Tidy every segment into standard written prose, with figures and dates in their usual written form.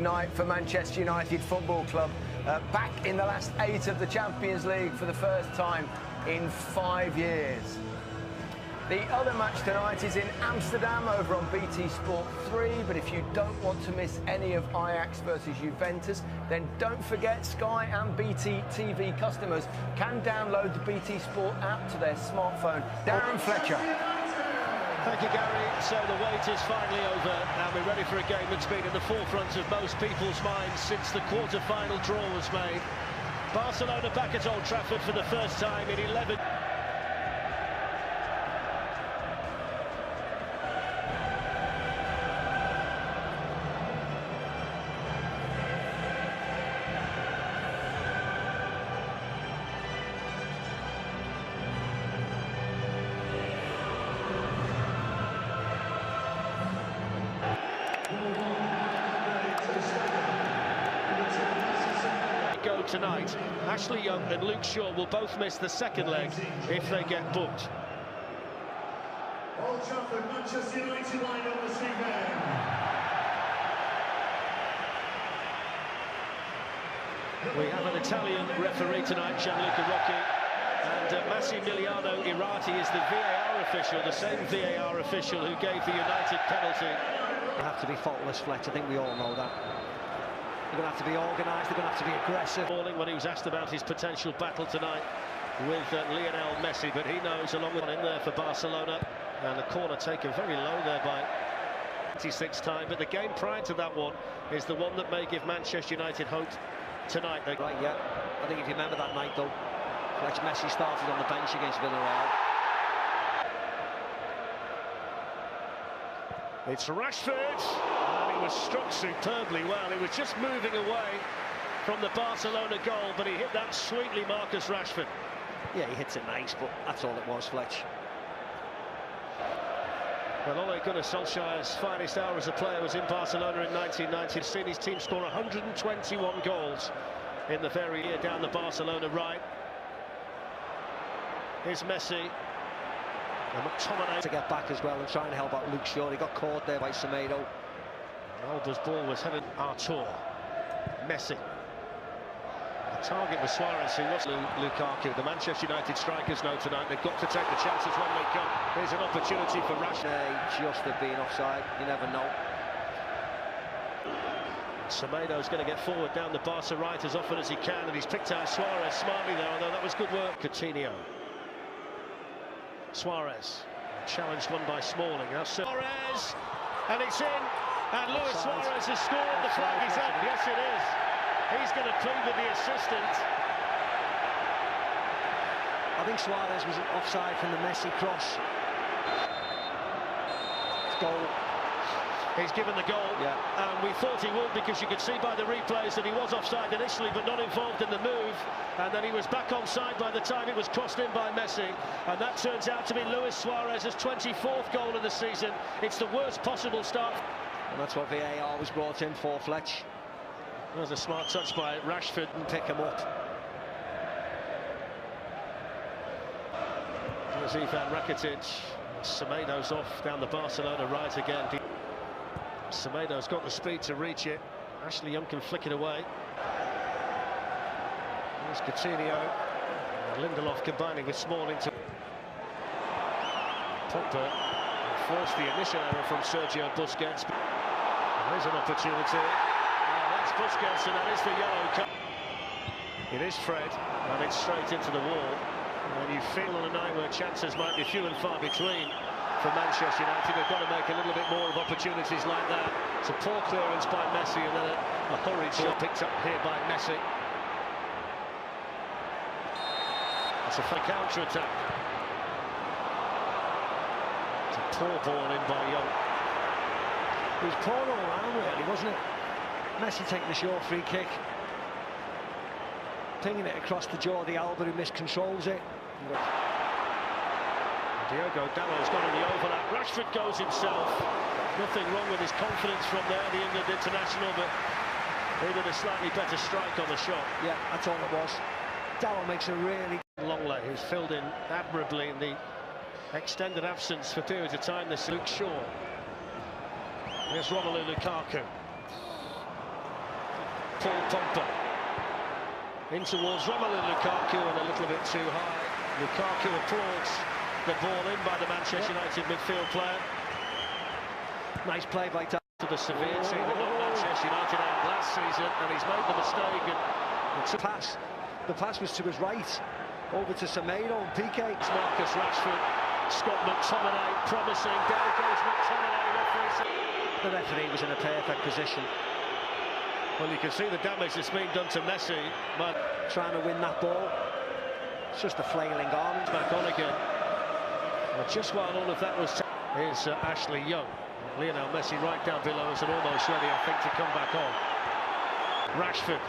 night for Manchester United Football Club. Back in the last 8 of the Champions League for the first time in 5 years. The other match tonight is in Amsterdam over on BT Sport 3, but if you don't want to miss any of Ajax versus Juventus, then don't forget Sky and BT TV customers can download the BT Sport app to their smartphone. Darren Fletcher. Thank you, Gary. So the wait is finally over, and we're ready for a game that's been in the forefront of most people's minds since the quarter-final draw was made. Barcelona back at Old Trafford for the first time in 11... go tonight. Ashley Young and Luke Shaw will both miss the second leg if they get booked. Old Trafford, Manchester United line on the evening. We have an Italian referee tonight, Gianluca Rocchi, and Massimiliano Irati is the VAR official, the same VAR official who gave the United penalty. They have to be faultless, Fletch. I think we all know that. They're going to have to be organised, they're going to have to be aggressive. When he was asked about his potential battle tonight with Lionel Messi, but he knows along with one in there for Barcelona, and the corner taken very low there by 26th time, but the game prior to that one is the one that may give Manchester United hope tonight. Right, yeah. I think if you remember that night, though, Fletch, Messi started on the bench against Villarreal. It's Rashford, and he was struck superbly well. He was just moving away from the Barcelona goal, but he hit that sweetly, Marcus Rashford. Yeah, he hits it nice, but that's all it was, Fletch. Well, Ole Gunnar Solskjaer's finest hour as a player was in Barcelona in 1990. He's seen his team score 121 goals in the very year down the Barcelona right. Here's Messi. And McTominay to get back as well and try and help out Luke Shaw. He got caught there by Semedo. Alba's ball was headed Artur. Messi. The target was Suarez, who was Lukaku. The Manchester United strikers know tonight they've got to take the chances when they come. Here's an opportunity for Rashford. Just have been offside, you never know. Semedo's going to get forward down the Barca right as often as he can, and he's picked out Suarez smartly there, although that was good work. Coutinho. Suarez, challenged one by Smalling. Now Suarez, and it's in, and Luis Suarez has scored. The flag is up. Yes, it is. He's going to plead with the assistant. I think Suarez was offside from the Messi cross. Goal. He's given the goal, yeah. And we thought he would, because you could see by the replays that he was offside initially, but not involved in the move. And then he was back onside by the time it was crossed in by Messi. And that turns out to be Luis Suarez's 24th goal of the season. It's the worst possible start. And that's what VAR was brought in for, Fletch. That was a smart touch by Rashford and pick him up. There's Ivan Rakitic. Semedo's off down the Barcelona right again. Semedo's got the speed to reach it. Ashley Young can flick it away. There's Coutinho. Lindelof combining with Smalling to... Pogba forced the initial error from Sergio Busquets. There's an opportunity. That's Busquets, and that is the yellow card. It is Fred, and it's straight into the wall. And you feel on a night where chances might be few and far between for Manchester United, they've got to make a little bit more of opportunities like that. It's a poor clearance by Messi, and then a hurried shot picked up here by Messi. It's a fake counter-attack. It's a poor ball in by Young. It was poor all around, really, wasn't it? Messi taking the short free kick, pinging it across the jaw of the Alba, who miscontrols it. Diogo Dalot's got in the overlap. Rashford goes himself. Nothing wrong with his confidence from there, the England international, but he did a slightly better strike on the shot. Yeah, that's all it was. Dalot makes a really... Longley, who's filled in admirably in the extended absence for periods of time. This Luke Shaw. Here's Romelu Lukaku. Paul Pogba. In towards Romelu Lukaku and a little bit too high. Lukaku applauds the ball in by the Manchester United midfield player. Nice play by to the severe team that got Manchester United out last season, and he's made the mistake. And the pass was to his right, over to Semedo and Piqué. It's Marcus Rashford, Scott McTominay promising. There goes McTominay. The referee was in a perfect position. Well, you can see the damage that's been done to Messi, but trying to win that ball. It's just a flailing arm. Back on again. Well, just while all of that was, here's Ashley Young. Lionel Messi right down below us and almost ready, I think, to come back on. Rashford,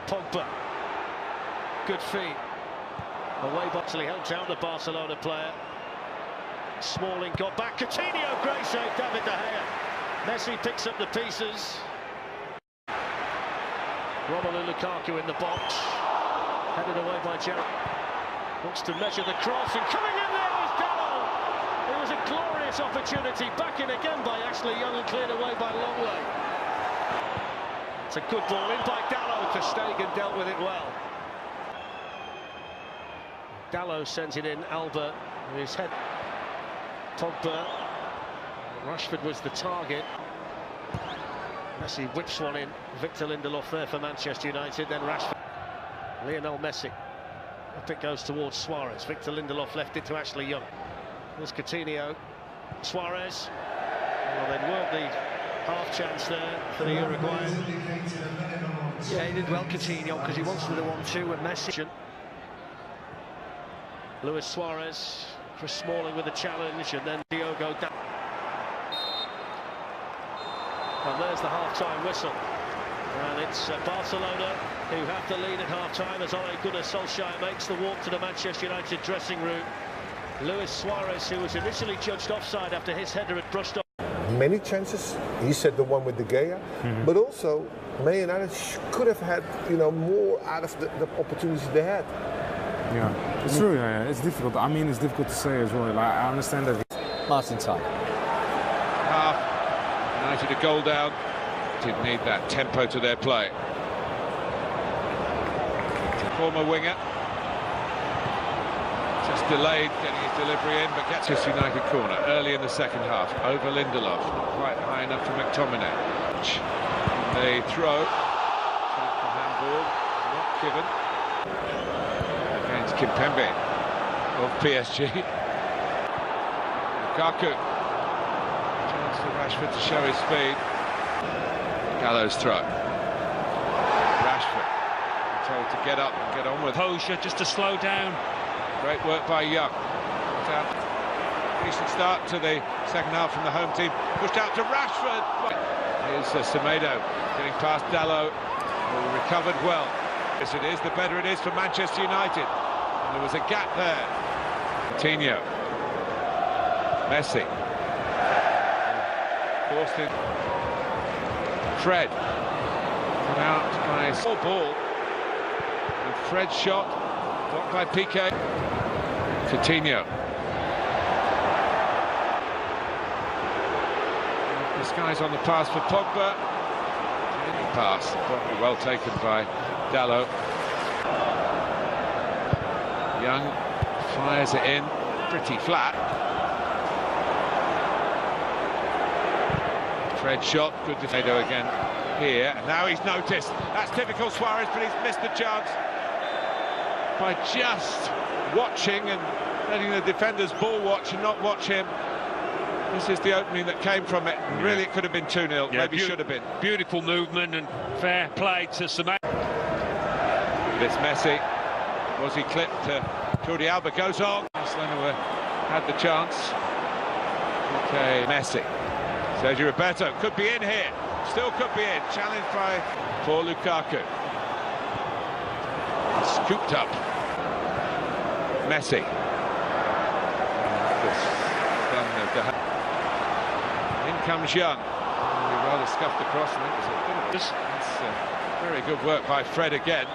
Pogba, good feet. Away actually helped out the Barcelona player. Smalling got back. Coutinho, great save, David De Gea. Messi picks up the pieces. Romelu Lukaku in the box. Headed away by Gerrard. Wants to measure the cross, and coming in there was Dalot. It was a glorious opportunity. Back in again by Ashley Young and cleared away by Longley. It's a good ball in by Dalot. Ter Stegen dealt with it well. Dalot sends it in. Albert with his head. Pogba. Rashford was the target. Messi whips one in. Victor Lindelof there for Manchester United. Then Rashford. Lionel Messi. Up it goes towards Suarez. Victor Lindelof left it to Ashley Young. There's Coutinho. Suarez. Well, they'd worked the half chance there for the Uruguayan. Yeah, he did well, Coutinho, because he wants to do 1-2 with Messi. Luis Suarez. Chris Smalling with a challenge, and then Diogo. And there's the half-time whistle. And it's Barcelona who have the lead at half-time as Ole Gunnar Solskjaer makes the walk to the Manchester United dressing room. Luis Suarez, who was initially judged offside after his header had brushed off. Many chances. He said the one with De Gea, but also Man United could have had, more out of the opportunities they had. Yeah, it's true. Yeah, it's difficult. I mean, it's difficult to say as well. Like, I understand that. Martin time. United a goal down. Did need that tempo to their play. Former winger. Just delayed getting his delivery in, but gets his United corner early in the second half. Over Lindelof, not quite high enough for McTominay. They throw. The handball, not given. Against Kimpembe of PSG. Lukaku. Chance for Rashford to show his speed. Gallows throw. Rashford told to get up and get on with Posher just to slow down. Great work by Young. Decent start to the second half from the home team. Pushed out to Rashford. Here's Semedo getting past Dalot, who recovered well. Yes, it is. The better it is for Manchester United. And there was a gap there. Coutinho. Messi. Forced in. Fred. Come out by a small ball. And Fred's shot. Blocked by Piqué. Coutinho. This guy's on the pass for Pogba. Pass, probably well taken by Dalot. Young fires it in, pretty flat. Fred shot, good defense again here, and now he's noticed. That's typical Suarez, but he's missed the chance by just watching and letting the defenders ball watch and not watch him. This is the opening that came from it. Really, it could have been 2-0, maybe should have been. Beautiful movement and fair play to Semedo. This Messi, was he clipped? Jordi Alba goes on. Barcelona had the chance. Okay, Messi. Sergio Roberto could be in here. Still could be in. Challenged by for Lukaku. Scooped up. Messi. In comes Young. He rather scuffed across, and it was a bit of this. That's very good work by Fred again.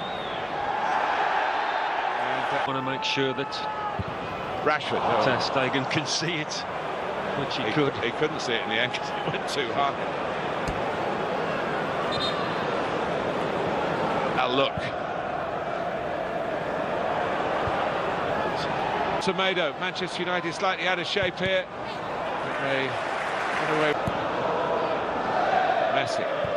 I want to make sure that Rashford. Ter Stegen can see it, which he could. He couldn't see it in the end because it went too hard. look. Tomato, Manchester United slightly out of shape here. Messi.